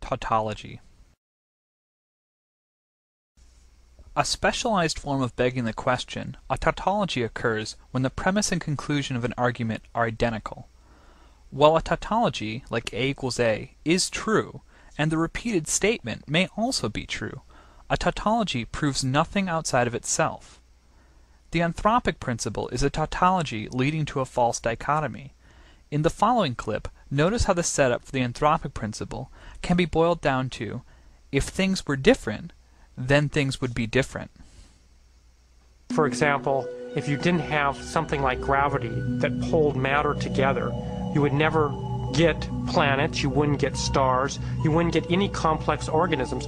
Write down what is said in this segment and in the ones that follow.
Tautology. A specialized form of begging the question, a tautology, occurs when the premise and conclusion of an argument are identical. While a tautology, like A equals A, is true, and the repeated statement may also be true, a tautology proves nothing outside of itself. The anthropic principle is a tautology leading to a false dichotomy. In the following clip, notice how the setup for the anthropic principle can be boiled down to, if things were different, then things would be different. For example, if you didn't have something like gravity that pulled matter together, you would never get planets, you wouldn't get stars, you wouldn't get any complex organisms.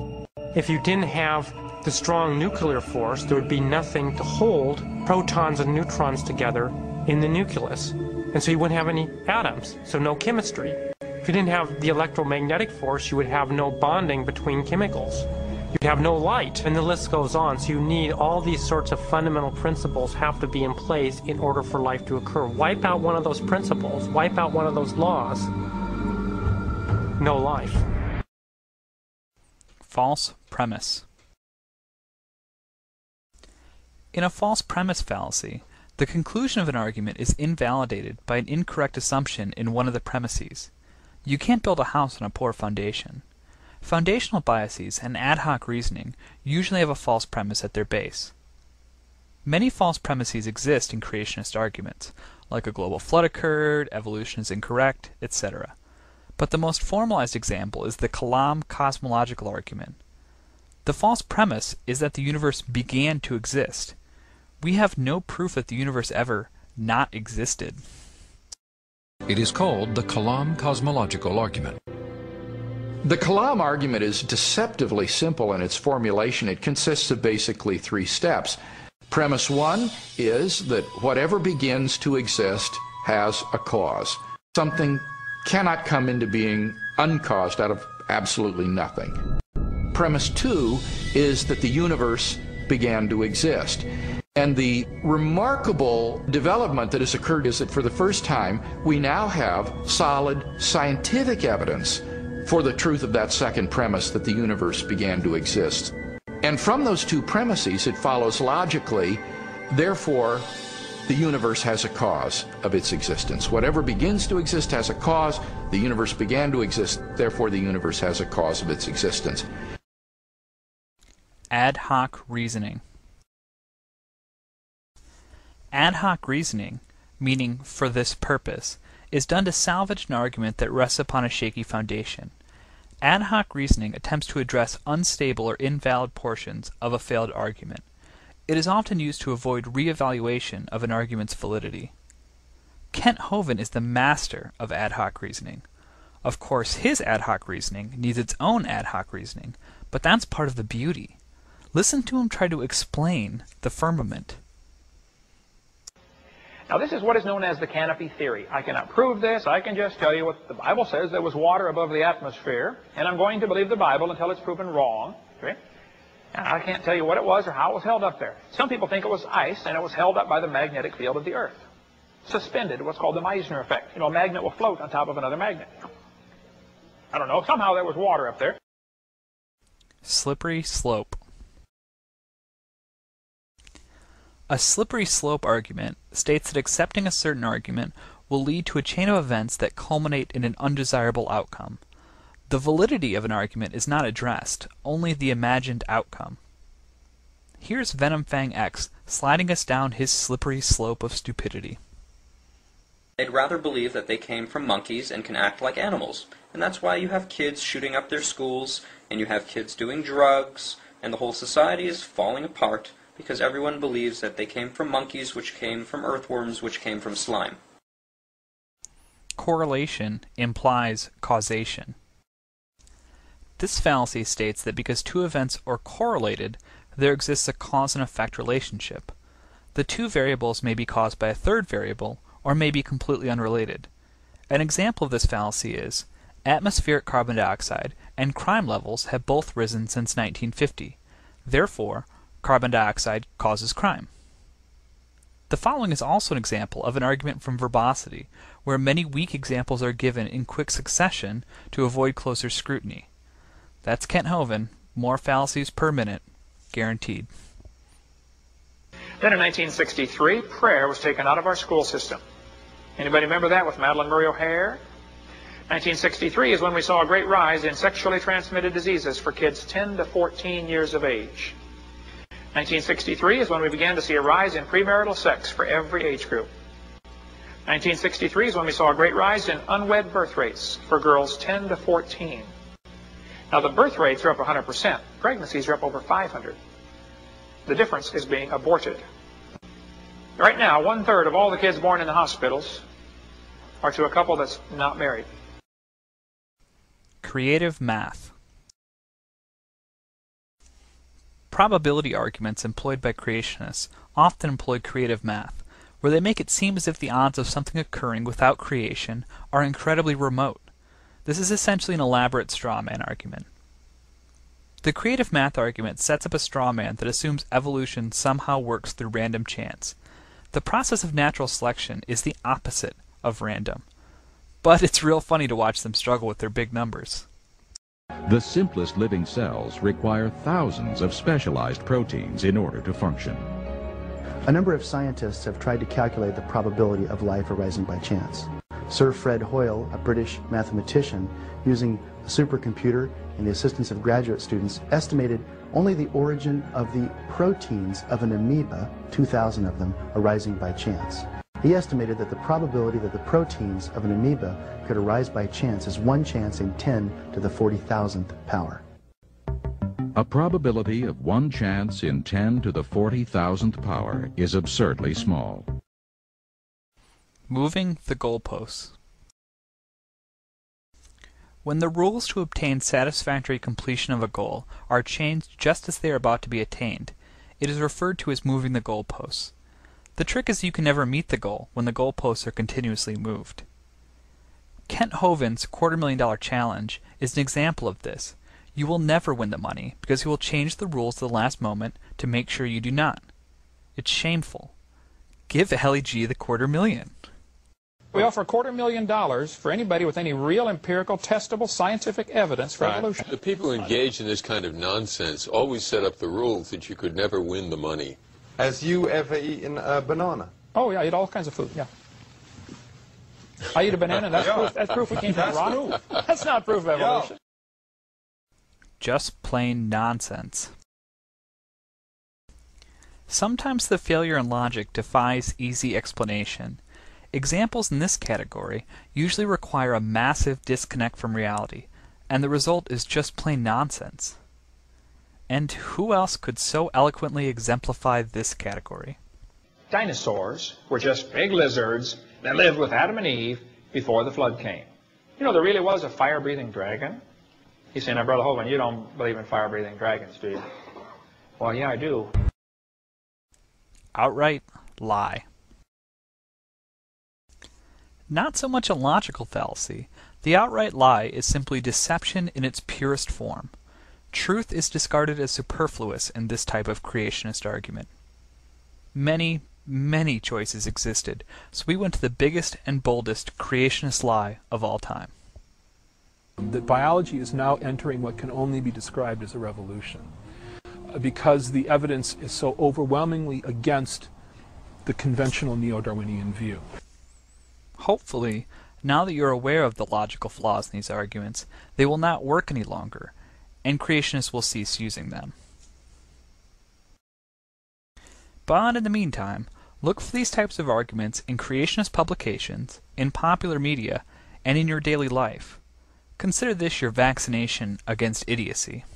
If you didn't have the strong nuclear force, there would be nothing to hold protons and neutrons together in the nucleus. And so you wouldn't have any atoms, so no chemistry. If you didn't have the electromagnetic force, you would have no bonding between chemicals. You'd have no light, and the list goes on. So you need all these sorts of fundamental principles have to be in place in order for life to occur. Wipe out one of those principles, wipe out one of those laws, no life. False premise. In a false premise fallacy, the conclusion of an argument is invalidated by an incorrect assumption in one of the premises. You can't build a house on a poor foundation. Foundational biases and ad hoc reasoning usually have a false premise at their base. Many false premises exist in creationist arguments, like a global flood occurred, evolution is incorrect, etc. But the most formalized example is the Kalam cosmological argument. The false premise is that the universe began to exist. We have no proof that the universe ever not existed. It is called the Kalam cosmological argument. The Kalam argument is deceptively simple in its formulation. It consists of basically three steps. Premise one is that whatever begins to exist has a cause. Something cannot come into being uncaused out of absolutely nothing. Premise two is that the universe began to exist. And the remarkable development that has occurred is that for the first time, we now have solid scientific evidence for the truth of that second premise, that the universe began to exist. And from those two premises, it follows logically, therefore, the universe has a cause of its existence. Whatever begins to exist has a cause. The universe began to exist, therefore the universe has a cause of its existence. Ad hoc reasoning. Ad hoc reasoning, meaning for this purpose, is done to salvage an argument that rests upon a shaky foundation. Ad hoc reasoning attempts to address unstable or invalid portions of a failed argument. It is often used to avoid re-evaluation of an argument's validity. Kent Hovind is the master of ad hoc reasoning. Of course, his ad hoc reasoning needs its own ad hoc reasoning, but that's part of the beauty. Listen to him try to explain the firmament. Now, this is what is known as the canopy theory. I cannot prove this. I can just tell you what the Bible says. There was water above the atmosphere, and I'm going to believe the Bible until it's proven wrong. Okay? Now, I can't tell you what it was or how it was held up there. Some people think it was ice, and it was held up by the magnetic field of the Earth. Suspended, what's called the Meissner effect. You know, a magnet will float on top of another magnet. I don't know. Somehow there was water up there. Slippery slope. A slippery slope argument states that accepting a certain argument will lead to a chain of events that culminate in an undesirable outcome. The validity of an argument is not addressed, only the imagined outcome. Here's Venom Fang X sliding us down his slippery slope of stupidity. They'd rather believe that they came from monkeys and can act like animals. And that's why you have kids shooting up their schools, and you have kids doing drugs, and the whole society is falling apart because everyone believes that they came from monkeys, which came from earthworms, which came from slime. Correlation implies causation. This fallacy states that because two events are correlated, there exists a cause and effect relationship. The two variables may be caused by a third variable, or may be completely unrelated. An example of this fallacy is, atmospheric carbon dioxide and crime levels have both risen since 1950. Therefore, carbon dioxide causes crime. The following is also an example of an argument from verbosity, where many weak examples are given in quick succession to avoid closer scrutiny. That's Kent Hovind. More fallacies per minute. Guaranteed. Then in 1963, prayer was taken out of our school system. Anybody remember that with Madeleine Murray O'Hare? 1963 is when we saw a great rise in sexually transmitted diseases for kids 10 to 14 years of age. 1963 is when we began to see a rise in premarital sex for every age group. 1963 is when we saw a great rise in unwed birth rates for girls 10 to 14. Now the birth rates are up 100%. Pregnancies are up over 500. The difference is being aborted. Right now, 1/3 of all the kids born in the hospitals are to a couple that's not married. Creative math. Probability arguments employed by creationists often employ creative math, where they make it seem as if the odds of something occurring without creation are incredibly remote. This is essentially an elaborate straw man argument. The creative math argument sets up a straw man that assumes evolution somehow works through random chance. The process of natural selection is the opposite of random. But it's real funny to watch them struggle with their big numbers. The simplest living cells require thousands of specialized proteins in order to function. A number of scientists have tried to calculate the probability of life arising by chance. Sir Fred Hoyle, a British mathematician, using a supercomputer and the assistance of graduate students, estimated only the origin of the proteins of an amoeba, 2,000 of them, arising by chance. He estimated that the probability that the proteins of an amoeba could arise by chance is 1 chance in 10 to the 40,000th power. A probability of 1 chance in 10 to the 40,000th power is absurdly small. Moving the goalposts. When the rules to obtain satisfactory completion of a goal are changed just as they are about to be attained, it is referred to as moving the goalposts. The trick is you can never meet the goal when the goalposts are continuously moved. Kent Hovind's $250,000 challenge is an example of this. You will never win the money because he will change the rules at the last moment to make sure you do not. It's shameful. Give LEG the $250,000. We offer $250,000 for anybody with any real empirical, testable, scientific evidence for evolution. The people engaged in this kind of nonsense always set up the rules that you could never win the money. Has you ever eaten a banana? Oh, yeah, I eat all kinds of food, yeah. I eat a banana, that's proof we came from rock. That's not proof of evolution. Just plain nonsense. Sometimes the failure in logic defies easy explanation. Examples in this category usually require a massive disconnect from reality, and the result is just plain nonsense. And who else could so eloquently exemplify this category? Dinosaurs were just big lizards that lived with Adam and Eve before the flood came. You know, there really was a fire-breathing dragon. You say, now, Brother Hovind, you don't believe in fire-breathing dragons, do you? Well, yeah, I do. Outright lie. Not so much a logical fallacy. The outright lie is simply deception in its purest form. Truth is discarded as superfluous in this type of creationist argument. Many, many choices existed, so we went to the biggest and boldest creationist lie of all time. That biology is now entering what can only be described as a revolution, because the evidence is so overwhelmingly against the conventional neo-Darwinian view. Hopefully, now that you're aware of the logical flaws in these arguments, they will not work any longer, and creationists will cease using them. But in the meantime, look for these types of arguments in creationist publications, in popular media, and in your daily life. Consider this your vaccination against idiocy.